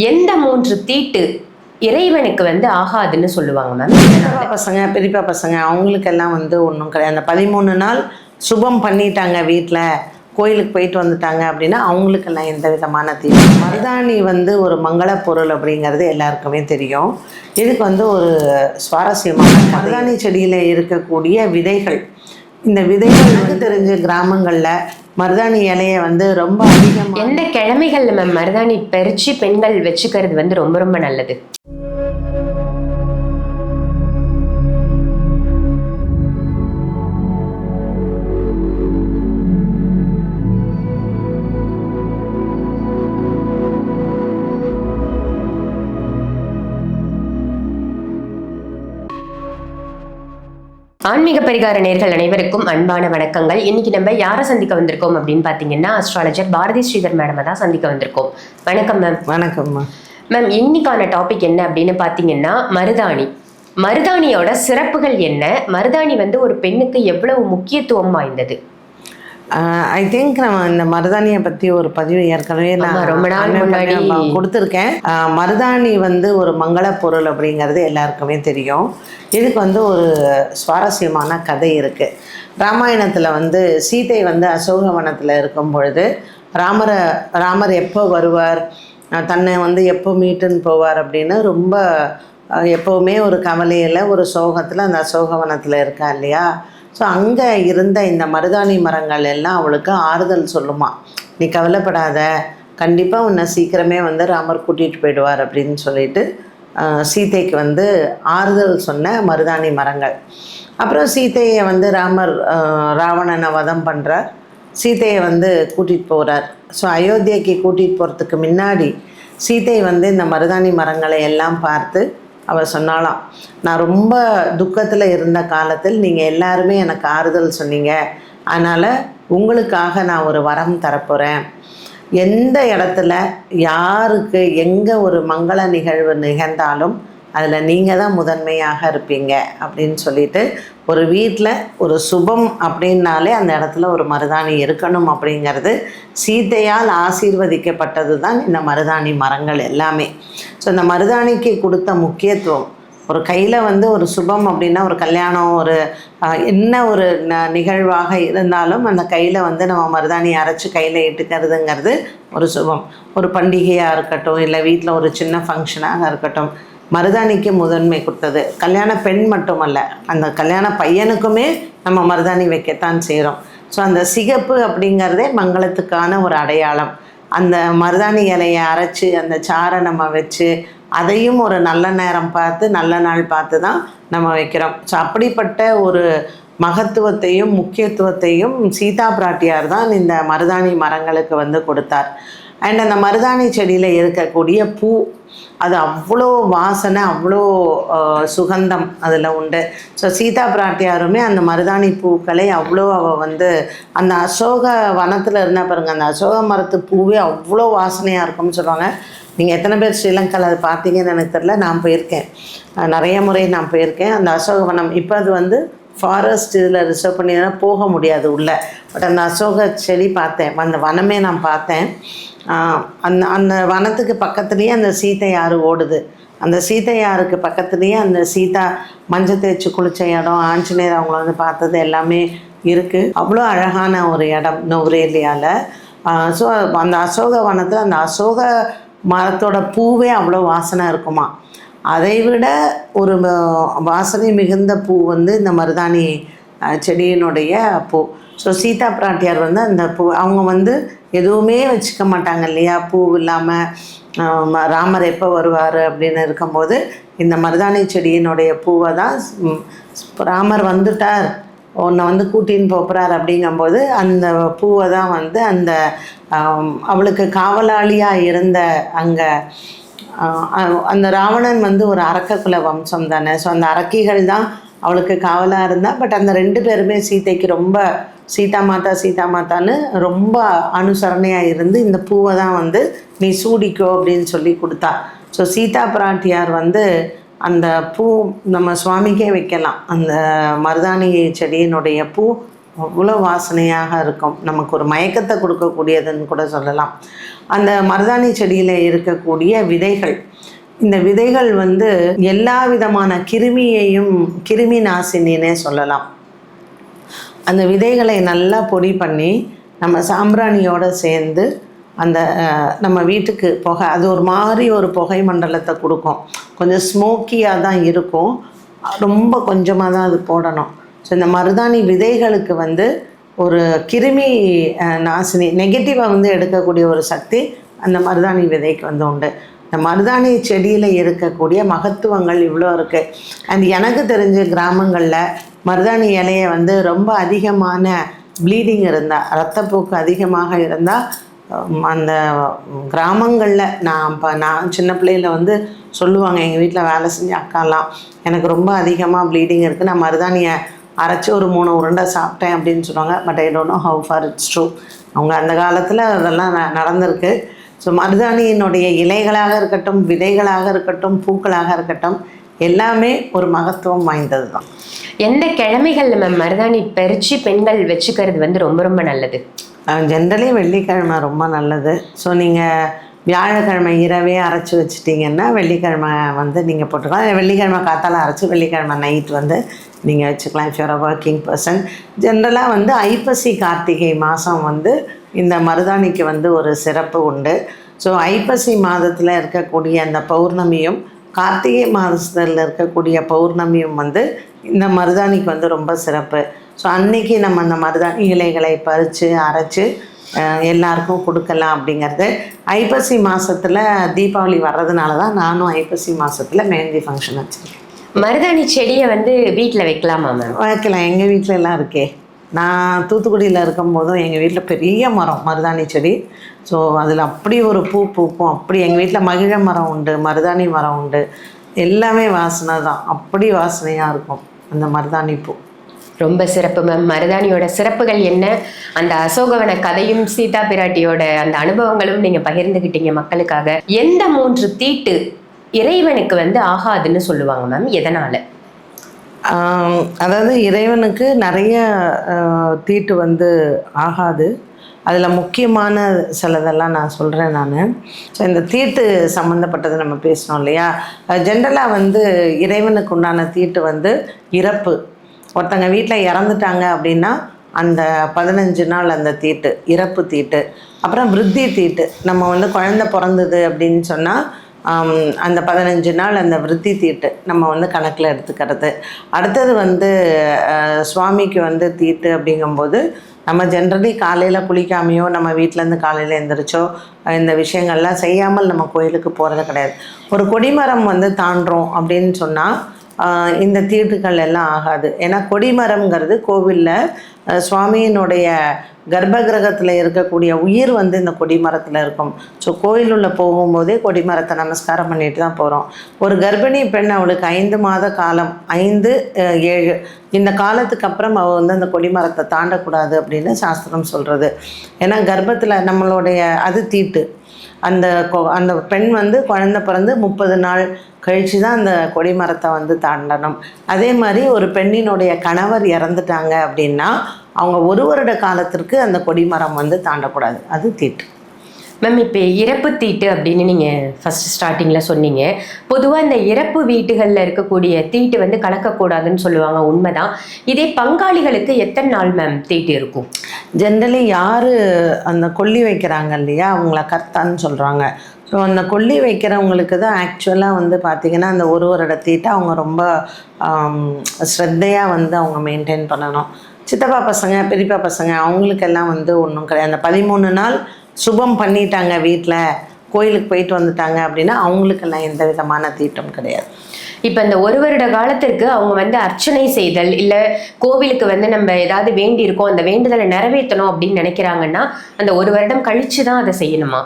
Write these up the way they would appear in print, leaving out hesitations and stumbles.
எந்த 3 தீட்டு இறைவனுக்கு ஆகாதுன்னு சொல்லுவாங்க மேம்? பசங்க பெரியப்பா பசங்க அவங்களுக்கெல்லாம் ஒன்றும் கிடையாது. அந்த 13 நாள் சுபம் பண்ணிட்டாங்க, வீட்டில் கோயிலுக்கு போயிட்டு வந்துட்டாங்க அப்படின்னா அவங்களுக்கெல்லாம் எந்த விதமான தீட்டு. மருதாணி ஒரு மங்கள பொருள் அப்படிங்கிறது எல்லாருக்குமே தெரியும். இதுக்கு ஒரு சுவாரஸ்யமான மருதாணி செடியில் இருக்கக்கூடிய விதைகள், இந்த விதைகள் தெரிஞ்ச கிராமங்களில் மருதாணி இலையை ரொம்ப அதிகமாக எந்த கிழமைகள்ல மேம் மருதாணி பறிச்சு பெண்கள் வச்சுக்கிறது ரொம்ப ரொம்ப நல்லது? ஆன்மீக பரிகார நேர்கள் அனைவருக்கும் அன்பான வணக்கங்கள். இன்னைக்கு நம்ம யாரை சந்திக்க வந்திருக்கோம் அப்படின்னு பாத்தீங்கன்னா, அஸ்ட்ராலஜர் பாரதி ஸ்ரீதர் மேடம் தான் சந்திக்க வந்திருக்கோம். வணக்கம் மேம். வணக்கம்மா மேம். இன்னைக்கான டாபிக் என்ன அப்படின்னு பாத்தீங்கன்னா, மருதாணி. மருதாணியோட சிறப்புகள் என்ன? மருதாணி ஒரு பெண்ணுக்கு எவ்வளவு முக்கியத்துவம் வாய்ந்தது? ஐ திங்க் நம்ம இந்த மருதாணியை பற்றி ஒரு பதிவு ஏற்கனவே நான் ரொம்ப நாள் முன்னாடி கொடுத்துருக்கேன். மருதாணி ஒரு மங்கள பொருள் அப்படிங்கிறது எல்லாருக்குமே தெரியும். இதுக்கு ஒரு சுவாரஸ்யமான கதை இருக்குது. ராமாயணத்தில் சீதை அசோகவனத்தில் இருக்கும் பொழுது ராமர் எப்போ வருவார், தன்னை எப்போ மீட்டுன்னு போவார் அப்படின்னு ரொம்ப எப்போவுமே ஒரு கவலையில் ஒரு சோகத்தில் அந்த அசோகவனத்தில் இருக்கா இல்லையா. ஸோ அங்கே இருந்த இந்த மருதாணி மரங்கள் எல்லாம் அவளுக்கு ஆறுதல் சொல்லுமா. நீ கவலைப்படாத, கண்டிப்பாக உன்னை சீக்கிரமே ராமர் கூட்டிகிட்டு போயிடுவார் அப்படின்னு சொல்லிட்டு சீதைக்கு ஆறுதல் சொன்ன மருதாணி மரங்கள். அப்புறம் சீதையை ராமர் ராவணனை வதம் பண்ணுறார். சீதையை கூட்டிகிட்டு போகிறார். ஸோ அயோத்தியைக்கு கூட்டிகிட்டு போகிறதுக்கு முன்னாடி சீதை இந்த மருதாணி மரங்களை எல்லாம் பார்த்து அவள் சொன்னாலாம், நான் ரொம்ப துக்கத்தில் இருந்த காலத்தில் நீங்கள் எல்லாருமே எனக்கு ஆறுதல் சொன்னீங்க, அதனால் உங்களுக்காக நான் ஒரு வரம் தரப்போகிறேன். எந்த இடத்துல யாருக்கு எங்கே ஒரு மங்கள நிகழ்வு நிகழ்ந்தாலும் அதில் நீங்கள் தான் முதன்மையாக இருப்பீங்க அப்படின்னு சொல்லிட்டு, ஒரு வீட்டில் ஒரு சுபம் அப்படின்னாலே அந்த இடத்துல ஒரு மருதாணி இருக்கணும் அப்படிங்கிறது சீதையால் ஆசீர்வதிக்கப்பட்டது தான் இந்த மருதாணி மரங்கள் எல்லாமே. ஸோ இந்த மருதாணிக்கு கொடுத்த முக்கியத்துவம், ஒரு கையில் ஒரு சுபம் அப்படின்னா ஒரு கல்யாணம், ஒரு என்ன ஒரு நிகழ்வாக இருந்தாலும் அந்த கையில் நம்ம மருதாணி அரைச்சி கையில் இட்டுக்கிறதுங்கிறது ஒரு சுபம். ஒரு பண்டிகையாக இருக்கட்டும், இல்லை வீட்டில் ஒரு சின்ன ஃபங்க்ஷனாக இருக்கட்டும், மருதாணிக்கு முதன்மை கொடுத்தது. கல்யாண பெண் மட்டுமல்ல, அந்த கல்யாண பையனுக்குமே நம்ம மருதாணி வைக்கத்தான் செய்கிறோம். ஸோ அந்த சிகப்பு அப்படிங்கிறதே மங்களத்துக்கான ஒரு அடையாளம். அந்த மருதாணி இலையை அரைச்சி அந்த சாரை நம்ம வச்சு அதையும் ஒரு நல்ல நேரம் பார்த்து நல்ல நாள் பார்த்து தான் நம்ம வைக்கிறோம். ஸோ அப்படிப்பட்ட ஒரு மகத்துவத்தையும் முக்கியத்துவத்தையும் சீதா பிராட்டியார் தான் இந்த மருதாணி மரங்களுக்கு கொடுத்தார். அண்ட் அந்த மருதாணி செடியில் இருக்கக்கூடிய பூ, அது அவ்வளோ வாசனை, அவ்வளோ சுகந்தம் அதில் உண்டு. ஸோ சீதா பிராட்டியாருமே அந்த மருதாணி பூக்களை அவ்வளோ அவள் அந்த அசோக வனத்தில் இருந்தால் பாருங்கள், அந்த அசோக மரத்து பூவே அவ்வளோ வாசனையாக இருக்கும்னு சொல்லுவாங்க. நீங்கள் எத்தனை பேர் ஸ்ரீலங்காவில் அதை பார்த்தீங்கன்னு எனக்கு தெரியல. நான் போயிருக்கேன், நிறைய முறை நான் போயிருக்கேன். அந்த அசோகவனம் இப்போ அது ஃபாரஸ்ட் இதில் ரிசர்வ் பண்ணி போக முடியாது உள்ளே. பட் அந்த அசோக செடி பார்த்தேன், அந்த வனமே நான் பார்த்தேன். அந்த வனத்துக்கு பக்கத்துலேயே அந்த சீதை ஆறு ஓடுது. அந்த சீதை ஆறுக்கு பக்கத்துலேயே அந்த சீதா மஞ்சள் தேய்ச்சி குளித்த இடம், ஆஞ்சநேயர் அவங்கள பார்த்தது எல்லாமே இருக்குது. அவ்வளோ அழகான ஒரு இடம் நுவரேலியாவில். ஸோ அந்த அசோக வனத்தில் அந்த அசோக மரத்தோட பூவே அவ்வளோ வாசனை இருக்குமா. அதை விட ஒரு வாசனை மிகுந்த பூ இந்த மருதாணி செடியினுடைய பூ. ஸோ சீதா பிராட்டியார் அந்த பூ அவங்க எதுவுமே வச்சுக்க மாட்டாங்க இல்லையா, பூ இல்லாமல் ராமர் எப்போ வருவார் அப்படின்னு இருக்கும்போது இந்த மருதாணி செடியினுடைய பூவை தான் ராமர் வந்துட்டார், உன்னை கூட்டின்னு போகிறார் அப்படிங்கும்போது அந்த பூவை தான் அந்த அவளுக்கு காவலாளியாக இருந்த அங்கே அந்த ராவணன் ஒரு அரக்ககுல வம்சம் தானே. ஸோ அந்த அரக்கிகள் தான் அவளுக்கு காவலாக இருந்தால். பட் அந்த 2 பேருமே சீதைக்கு ரொம்ப சீதா மாதான்னு ரொம்ப அனுசரணையாக இருந்து இந்த பூவை தான் நீ சூடிக்கோ அப்படின்னு சொல்லி கொடுத்தா. ஸோ சீதா பிராட்டியார் அந்த பூ நம்ம சுவாமிக்கே வைக்கலாம். அந்த மருதாணி செடியினுடைய பூ அவ்வளோ வாசனையாக இருக்கும், நமக்கு ஒரு மயக்கத்தை கொடுக்கக்கூடியதுன்னு கூட சொல்லலாம். அந்த மருதாணி செடியில் இருக்கக்கூடிய விதைகள், இந்த விதைகள் வந்து எல்லா விதமான கிருமி நாசினின்னே சொல்லலாம். அந்த விதைகளை நல்லா பொடி பண்ணி நம்ம சாம்பிராணியோடு சேர்ந்து அந்த நம்ம வீட்டுக்கு புகை, அது ஒரு மாதிரி ஒரு புகை மண்டலத்தை கொடுக்கும். கொஞ்சம் ஸ்மோக்கியாக தான் இருக்கும், ரொம்ப கொஞ்சமாக தான் அது போடணும். ஸோ இந்த மருதாணி விதைகளுக்கு வந்து ஒரு கிருமி நாசினி, நெகட்டிவாக வந்து எடுக்கக்கூடிய ஒரு சக்தி அந்த மருதாணி விதைக்கு வந்து உண்டு. இந்த மருதாணி செடியில் இருக்கக்கூடிய மகத்துவங்கள் இவ்வளோ இருக்குது. அண்ட் எனக்கு தெரிஞ்ச கிராமங்களில் மருதாணி இலையை வந்து ரொம்ப அதிகமான ப்ளீடிங் இருந்தால், இரத்தப்போக்கு அதிகமாக இருந்தால், அந்த கிராமங்களில் நான் சின்ன பிள்ளையில் வந்து சொல்லுவாங்க, எங்கள் வீட்டில் வேலை செஞ்ச அக்காலாம், எனக்கு ரொம்ப அதிகமாக ப்ளீடிங் இருக்குது, நான் மருதாணியை அரைச்சி ஒரு 3 உருண்டை சாப்பிட்டேன் அப்படின்னு சொல்லுவாங்க. But I don't know how for it's true. அவங்க அந்த காலத்தில் அதெல்லாம் நடந்திருக்கு. ஸோ மருதாணியினுடைய இலைகளாக இருக்கட்டும், விதைகளாக இருக்கட்டும், பூக்களாக இருக்கட்டும், எல்லாமே ஒரு மகத்துவம் வாய்ந்தது தான். எந்த கிழமைகளில் மேம் மருதாணி பறித்து பெண்கள் வச்சுக்கிறது வந்து ரொம்ப ரொம்ப நல்லது? ஜென்ரலி வெள்ளிக்கிழமை ரொம்ப நல்லது. ஸோ நீங்கள் வியாழக்கிழமை இரவே அரைச்சி வச்சிட்டிங்கன்னா வெள்ளிக்கிழமை வந்து நீங்கள் போட்டுக்கலாம். வெள்ளிக்கிழமை காத்தால அரைச்சி வெள்ளிக்கிழமை நைட் வந்து நீங்கள் வச்சுக்கலாம். If your a working person. ஜென்ரலாக வந்து ஐப்பசி கார்த்திகை மாதம் வந்து இந்த மருதாணிக்கு வந்து ஒரு சிறப்பு உண்டு. ஸோ ஐப்பசி மாதத்தில் இருக்கக்கூடிய அந்த பௌர்ணமியும் கார்த்திகை மாதத்தில் இருக்கக்கூடிய பௌர்ணமியும் வந்து இந்த மருதாணிக்கு வந்து ரொம்ப சிறப்பு. ஸோ அன்றைக்கி நம்ம அந்த மருதாணி இலைகளை பறித்து அரைச்சி எல்லாருக்கும் கொடுக்கலாம் அப்படிங்கிறது. ஐப்பசி மாதத்தில் தீபாவளி வர்றதுனால தான் நானும் ஐப்பசி மாதத்தில் மெஹந்தி ஃபங்க்ஷன் வச்சுருக்கேன். மருதாணி செடியை வந்து வீட்டில் வைக்கலாமா மேம்? வைக்கலாம், எங்கள் வீட்டில் எல்லாம் இருக்கே. நான் தூத்துக்குடியில் இருக்கும்போதும் எங்கள் வீட்டில் பெரிய மரம் மருதாணி செடி. ஸோ அதில் அப்படி ஒரு பூ பூக்கும். அப்படி எங்கள் வீட்டில் மகிழ மரம் உண்டு, மருதாணி மரம் உண்டு, எல்லாமே வாசனை தான், அப்படி வாசனையாக இருக்கும் அந்த மருதாணி பூ. ரொம்ப சிறப்பு மேம். மருதாணியோட சிறப்புகள் என்ன, அந்த அசோகவன கதையும் சீதா பிராட்டியோட அந்த அனுபவங்களும் நீங்கள் பகிர்ந்துக்கிட்டீங்க மக்களுக்காக. எந்த 3 தீட்டு இறைவனுக்கு வந்து ஆகாதுன்னு சொல்லுவாங்க மேம், எதனால்? அதாவது இறைவனுக்கு நிறைய தீட்டு வந்து ஆகாது. அதில் முக்கியமான சிலதெல்லாம் நான் சொல்கிறேன் நான். ஸோ இந்த தீட்டு சம்மந்தப்பட்டது நம்ம பேசணும் இல்லையா. ஜென்ரலாக வந்து இறைவனுக்கு உண்டான தீட்டு வந்து இறப்பு. ஒருத்தங்க வீட்டில் இறந்துட்டாங்க அப்படின்னா அந்த 15 நாள் அந்த தீட்டு இறப்பு தீட்டு. அப்புறம் விருத்தி தீட்டு, நம்ம வந்து குழந்தை பிறந்தது அப்படின்னு சொன்னால் அந்த 15 நாள் அந்த விருத்தி தீட்டு நம்ம வந்து கணக்கில் எடுத்துக்கிறது. அடுத்தது வந்து சுவாமிக்கு வந்து தீட்டு அப்படிங்கும்போது நம்ம ஜென்ரலி காலையில் குளிக்காமையோ நம்ம வீட்டிலேருந்து காலையில் எழுந்திரிச்சோ இந்த விஷயங்கள்லாம் செய்யாமல் நம்ம கோயிலுக்கு போகிறது கிடையாது. ஒரு கொடிமரம் வந்து தாண்டுறோம் அப்படின்னு சொன்னால் இந்த தீட்டுகள் எல்லாம் ஆகாது. ஏன்னா கொடிமரம்ங்கிறது கோவிலில் சுவாமியினுடைய கர்ப்ப கிரகத்தில் இருக்கக்கூடிய உயிர் வந்து இந்த கொடிமரத்தில் இருக்கும். ஸோ கோயிலுள்ள போகும்போதே கொடிமரத்தை நமஸ்காரம் பண்ணிட்டு தான் போகிறோம். ஒரு கர்ப்பிணி பெண், அவளுக்கு 5 மாத காலம், 5, 7 இந்த காலத்துக்கு அப்புறம் அவள் வந்து அந்த கொடிமரத்தை தாண்டக்கூடாது அப்படின்னு சாஸ்திரம் சொல்கிறது. ஏன்னா கர்ப்பத்தில் நம்மளுடைய அது தீட்டு. அந்த பெண் வந்து குழந்தை பிறந்து 30 நாள் கழித்து தான் அந்த கொடிமரத்தை வந்து தாண்டணும். அதே மாதிரி ஒரு பெண்ணினுடைய கணவர் இறந்துட்டாங்க அப்படின்னா அவங்க 1 வருட காலத்திற்கு அந்த கொடிமரம் வந்து தாண்டக்கூடாது, அது தீட்டு. மேம், இப்போ இறப்பு தீட்டு அப்படின்னு நீங்கள் ஃபஸ்ட் ஸ்டார்டிங்கில் சொன்னீங்க. பொதுவாக இந்த இறப்பு வீட்டுகளில் இருக்கக்கூடிய தீட்டு வந்து கலக்கக்கூடாதுன்னு சொல்லுவாங்க, உண்மைதான். இதே பங்காளிகளுக்கு எத்தனை நாள் மேம் தீட்டு இருக்கும்? ஜென்ரலி யார் அந்த கொல்லி வைக்கிறாங்க இல்லையா, அவங்கள கர்த்தான்னு சொல்கிறாங்க. ஸோ அந்த கொல்லி வைக்கிறவங்களுக்கு தான் ஆக்சுவலாக வந்து பார்த்திங்கன்னா அந்த 1 வருட தீட்டை அவங்க ரொம்ப ஸ்ரத்தையாக வந்து அவங்க மெயின்டைன் பண்ணணும். சித்தப்பா பசங்க, பெரியப்பா பசங்க அவங்களுக்கெல்லாம் வந்து ஒன்றும் கிடையாது. அந்த 13 நாள் சுபம் பண்ணிட்டாங்க, வீட்டில் கோயிலுக்கு போயிட்டு வந்துட்டாங்க அப்படின்னா அவங்களுக்கெல்லாம் எந்த விதமான தீட்டும் கிடையாது. இப்போ இந்த 1 வருட காலத்திற்கு அவங்க வந்து அர்ச்சனை செய்தல், இல்லை கோவிலுக்கு வந்து நம்ம ஏதாவது வேண்டியிருக்கோம் அந்த வேண்டுதலை நிறைவேற்றணும் அப்படின்னு நினைக்கிறாங்கன்னா அந்த 1 வருடம் கழித்து தான் அதை செய்யணுமா?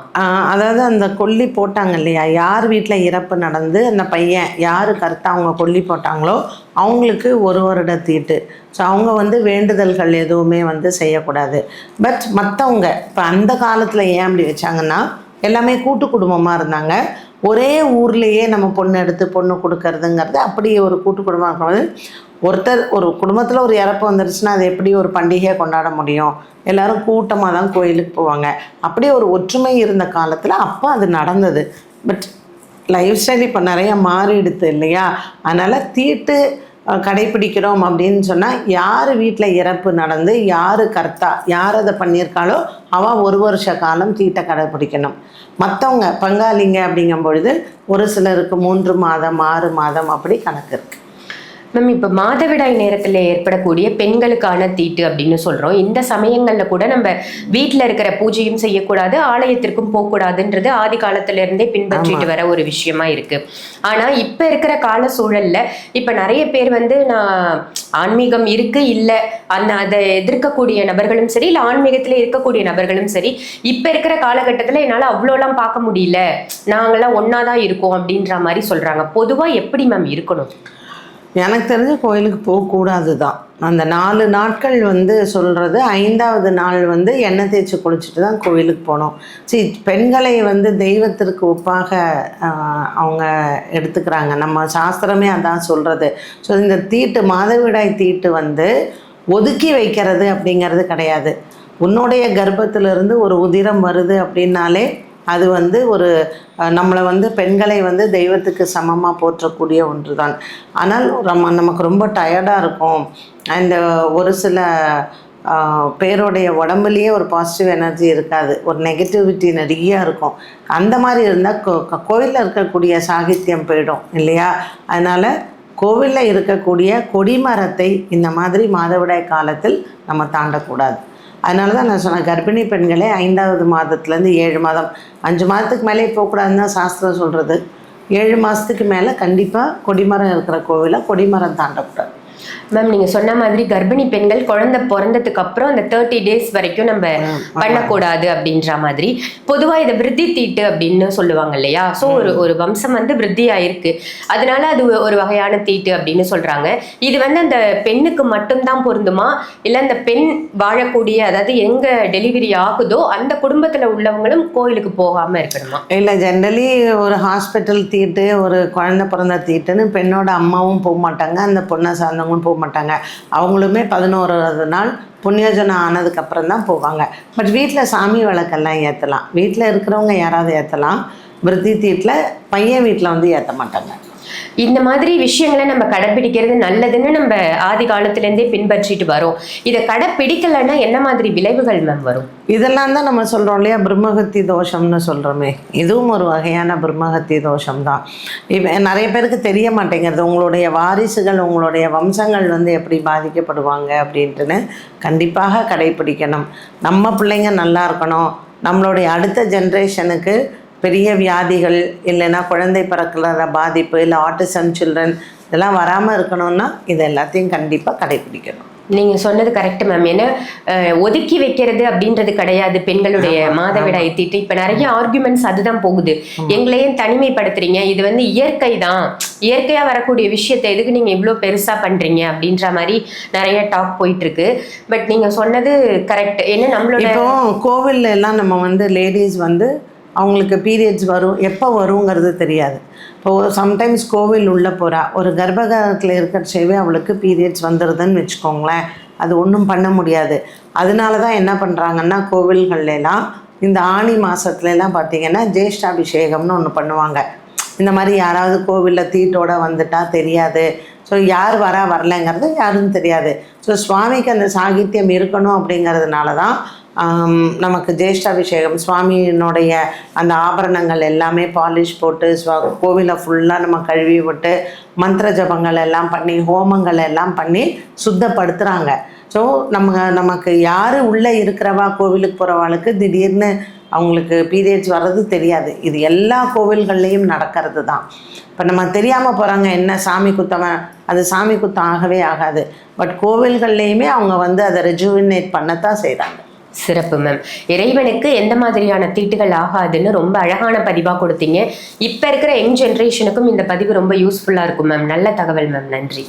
அதாவது அந்த கொல்லி போட்டாங்க இல்லையா, யார் வீட்டில் இறப்பு நடந்து அந்த பையன் யார் கருத்தாக அவங்க கொல்லி போட்டாங்களோ அவங்களுக்கு 1 வருட தீட்டு. ஸோ அவங்க வந்து வேண்டுதல்கள் எதுவுமே வந்து செய்யக்கூடாது. பட் மற்றவங்க இப்போ அந்த காலத்தில் ஏன் அப்படி வச்சாங்கன்னா எல்லாமே கூட்டு குடும்பமாக இருந்தாங்க. ஒரே ஊர்லேயே நம்ம பொண்ணு எடுத்து பொண்ணு கொடுக்கறதுங்கிறது அப்படி ஒரு கூட்டு குடும்பம் இருக்கும்போது ஒருத்தர் ஒரு குடும்பத்தில் ஒரு இறப்பு வந்துருச்சுன்னா அது எப்படி ஒரு பண்டிகையை கொண்டாட முடியும்? எல்லாரும் கூட்டமாக தான் கோயிலுக்கு போவாங்க. அப்படியே ஒரு ஒற்றுமை இருந்த காலத்தில் அப்போ அது நடந்தது. பட் லைஃப் ஸ்டைல் இப்போ நிறையா மாறிடுது இல்லையா? அதனால் தீட்டு கடைப்பிடிக்கிறோம் அப்படின்னு சொன்னால் யார் வீட்டில் இறப்பு நடந்து யார் கர்த்தா யார் அதை பண்ணியிருக்காளோ அவள் 1 வருஷ காலம் தீட்டை கடைப்பிடிக்கணும். மற்றவங்க பங்காளிங்க அப்படிங்கும் பொழுது ஒரு சிலருக்கு 3 மாதம் 6 மாதம் அப்படி கணக்கு இருக்குது. மேம், இப்போ மாதவிடாய் நேரத்தில் ஏற்படக்கூடிய பெண்களுக்கான தீட்டு அப்படின்னு சொல்கிறோம். இந்த சமயங்களில் கூட நம்ம வீட்டில் இருக்கிற பூஜையும் செய்யக்கூடாது, ஆலயத்திற்கும் போகக்கூடாதுன்றது ஆதி காலத்திலேருந்தே பின்பற்றிட்டு வர ஒரு விஷயமா இருக்குது. ஆனால் இப்போ இருக்கிற கால சூழலில் இப்போ நிறைய பேர் வந்து நான் ஆன்மீகம் இருக்குது இல்லை அதை எதிர்க்கக்கூடிய நபர்களும் சரி, இல்லை ஆன்மீகத்தில் இருக்கக்கூடிய நபர்களும் சரி, இப்போ இருக்கிற காலகட்டத்தில் என்னால் அவ்வளோலாம் பார்க்க முடியல, நாங்களாம் ஒன்றா தான் இருக்கோம் அப்படின்ற மாதிரி சொல்கிறாங்க. பொதுவாக எப்படி மேம் இருக்கணும்? எனக்கு தெரிஞ்ச கோயிலுக்கு போகக்கூடாது தான். அந்த 4 நாட்கள் வந்து சொல்கிறது, 5வது நாள் வந்து எண்ணெய் தேய்ச்சி குளிச்சுட்டு தான் கோயிலுக்கு போகணும். பெண்களை வந்து தெய்வத்திற்கு ஒப்பாக அவங்க எடுத்துக்கிறாங்க. நம்ம சாஸ்திரமே அதான் சொல்கிறது. ஸோ இந்த தீட்டு மாதவிடாய் தீட்டு வந்து ஒதுக்கி வைக்கிறது அப்படிங்கிறது கிடையாது. உன்னுடைய கர்ப்பத்திலிருந்து ஒரு உதிரம் வருது அப்படின்னாலே அது வந்து ஒரு நம்மளை வந்து பெண்களை வந்து தெய்வத்துக்கு சமமாக போற்றக்கூடிய ஒன்று தான். ஆனால் நமக்கு ரொம்ப டயர்டாக இருக்கும். அந்த ஒரு சில பேருடைய உடம்புலேயே ஒரு பாசிட்டிவ் எனர்ஜி இருக்காது, ஒரு நெகட்டிவிட்டி நிறையா இருக்கும். அந்த மாதிரி இருந்தால் கோவிலில் இருக்கக்கூடிய சாகித்யம் போயிடும் இல்லையா? அதனால் கோவிலில் இருக்கக்கூடிய கொடிமரத்தை இந்த மாதிரி மாதவிடாய் காலத்தில் நம்ம தாண்டக்கூடாது. அதனால தான் நான் சொன்னேன், கர்ப்பிணி பெண்களே 5வது மாதத்துலேருந்து 7 மாதம், 5 மாதத்துக்கு மேலே போகக்கூடாதுன்னு தான் சாஸ்திரம் சொல்கிறது. 7 மாதத்துக்கு மேலே கண்டிப்பாக கொடிமரம் இருக்கிற கோவிலை கொடிமரம் தாண்டக்கூடாது. மேம், நீங்க சொன்ன மாதிரி கர்ப்பிணி பெண்கள் குழந்தை பிறந்ததுக்கு அப்புறம் அந்த 30 டேஸ் வரைக்கும் நம்ம பண்ணக்கூடாது அப்படின்ற மாதிரி பொதுவா இதை விருத்தி தீட்டு அப்படின்னு சொல்லுவாங்க இல்லையா? ஸோ ஒரு வம்சம் வந்து விருத்தி ஆயிருக்கு, அதனால அது ஒரு வகையான தீட்டு அப்படின்னு சொல்றாங்க. இது வந்து அந்த பெண்ணுக்கு மட்டும்தான் பொருந்துமா, இல்லை அந்த பெண் வாழக்கூடிய, அதாவது எங்க டெலிவரி ஆகுதோ அந்த குடும்பத்துல உள்ளவங்களும் கோயிலுக்கு போகாம இருக்கணுமா? இல்லை, ஜென்ரலி ஒரு ஹாஸ்பிட்டல் தீட்டு, ஒரு குழந்தை பிறந்த தீட்டுன்னு பெண்ணோட அம்மாவும் போக மாட்டாங்க, அந்த பொண்ணை சார்ந்தவங்களும் போக மாட்டாங்க. அவங்களுமே 11வது நாள் புண்ணியோஜனம் ஆனதுக்கப்புறம் தான் போவாங்க. பட் வீட்டில் சாமி விளக்கெல்லாம் ஏற்றலாம், வீட்டில் இருக்கிறவங்க யாராவது ஏற்றலாம். விருத்தி தீட்டில் பையன் வீட்டில் வந்து ஏற்ற மாட்டாங்க. இந்த மாதிரி விஷயங்களை நம்ம கடைப்பிடிக்கிறது நல்லதுன்னு நம்ம ஆதி காலத்திலேருந்தே பின்பற்றிட்டு வரோம். இதை கடைப்பிடிக்கலைன்னா என்ன மாதிரி விளைவுகள் மேம் வரும்? இதெல்லாம் தான் நம்ம சொல்கிறோம் இல்லையா, பிரம்மஹத்தி தோஷம்னு சொல்கிறோமே, இதுவும் ஒரு வகையான பிரம்மஹத்தி தோஷம் தான். இப்போ நிறைய பேருக்கு தெரிய மாட்டேங்கிறது, உங்களுடைய வாரிசுகள் உங்களுடைய வம்சங்கள் வந்து எப்படி பாதிக்கப்படுவாங்க அப்படின்ட்டுன்னு கண்டிப்பாக கடைப்பிடிக்கணும். நம்ம பிள்ளைங்க நல்லா இருக்கணும், நம்மளுடைய அடுத்த ஜென்ரேஷனுக்கு பெரிய வியாதிகள் இல்லைன்னா குழந்தை பிறக்கிற பாதிப்பு இல்லை ஆட்டிசம் சில்ட்ரன் இதெல்லாம் வராமல் இருக்கணும்னா இது எல்லாத்தையும் கண்டிப்பாக கடைப்பிடிக்கணும். நீங்கள் சொன்னது கரெக்ட் மேம். ஏன்னா ஒதுக்கி வைக்கிறது அப்படின்றது கிடையாது பெண்களுடைய மாதவிடாய் தீட்டு. இப்போ நிறைய ஆர்குமெண்ட்ஸ் அதுதான் போகுது, எங்களையும் தனிமைப்படுத்துறீங்க, இது வந்து இயற்கை தான், இயற்கையாக வரக்கூடிய விஷயத்தை எதுக்கு நீங்கள் இவ்வளோ பெருசாக பண்ணுறீங்க அப்படின்ற மாதிரி நிறைய டாக் போயிட்டுருக்கு. பட் நீங்கள் சொன்னது கரெக்ட். ஏன்னா நம்மளோட இப்போ கோவில்ல எல்லாம் நம்ம வந்து லேடிஸ் வந்து அவங்களுக்கு பீரியட்ஸ் வரும், எப்போ வருங்கிறது தெரியாது. இப்போது சம்டைம்ஸ் கோவில் உள்ளே போகிறா, ஒரு கர்ப்பகாரத்தில் இருக்கிறச்சேவே அவளுக்கு பீரியட்ஸ் வந்துடுதுன்னு வச்சுக்கோங்களேன், அது ஒன்றும் பண்ண முடியாது. அதனால தான் என்ன பண்ணுறாங்கன்னா கோவில்கள்லாம் இந்த ஆனி மாதத்துலலாம் பார்த்திங்கன்னா ஜேஷ்டாபிஷேகம்னு ஒன்று பண்ணுவாங்க. இந்த மாதிரி யாராவது கோவிலில் தீட்டோடு வந்துட்டால் தெரியாது, ஸோ யார் வரலைங்கிறது யாருன்னு தெரியாது. ஸோ சுவாமிக்கு அந்த சாகித்யம் இருக்கணும் அப்படிங்கிறதுனால தான் நமக்கு ஜேஷ்டாபிஷேகம், சுவாமியினுடைய அந்த ஆபரணங்கள் எல்லாமே பாலிஷ் போட்டு கோவிலை ஃபுல்லாக நம்ம கழுவி விட்டு மந்திர ஜபங்கள் எல்லாம் பண்ணி ஹோமங்கள் எல்லாம் பண்ணி சுத்தப்படுத்துகிறாங்க. ஸோ நமக்கு யார் உள்ளே இருக்கிறவா கோவிலுக்கு போகிறவாளுக்கு திடீர்னு அவங்களுக்கு பீரியட்ஸ் வர்றது தெரியாது. இது எல்லா கோவில்கள்லேயும் நடக்கிறது தான். இப்போ நம்ம தெரியாமல் போகிறாங்க, என்ன சாமி குத்தவன், அது சாமி குத்தம் ஆகவே ஆகாது. பட் கோவில்கள்லேயுமே அவங்க வந்து அதை ரெஜுவினேட் பண்ணத்தான் செய்கிறாங்க. சிறப்பு மேம். இறைவனுக்கு எந்த மாதிரியான தீட்டுகள் ஆகாதுன்னு ரொம்ப அழகான பதிவாக கொடுத்தீங்க. இப்போ இருக்கிற யங் ஜென்ரேஷனுக்கும் இந்த பதிவு ரொம்ப யூஸ்ஃபுல்லாக இருக்கும் மேம். நல்ல தகவல் மேம், நன்றி.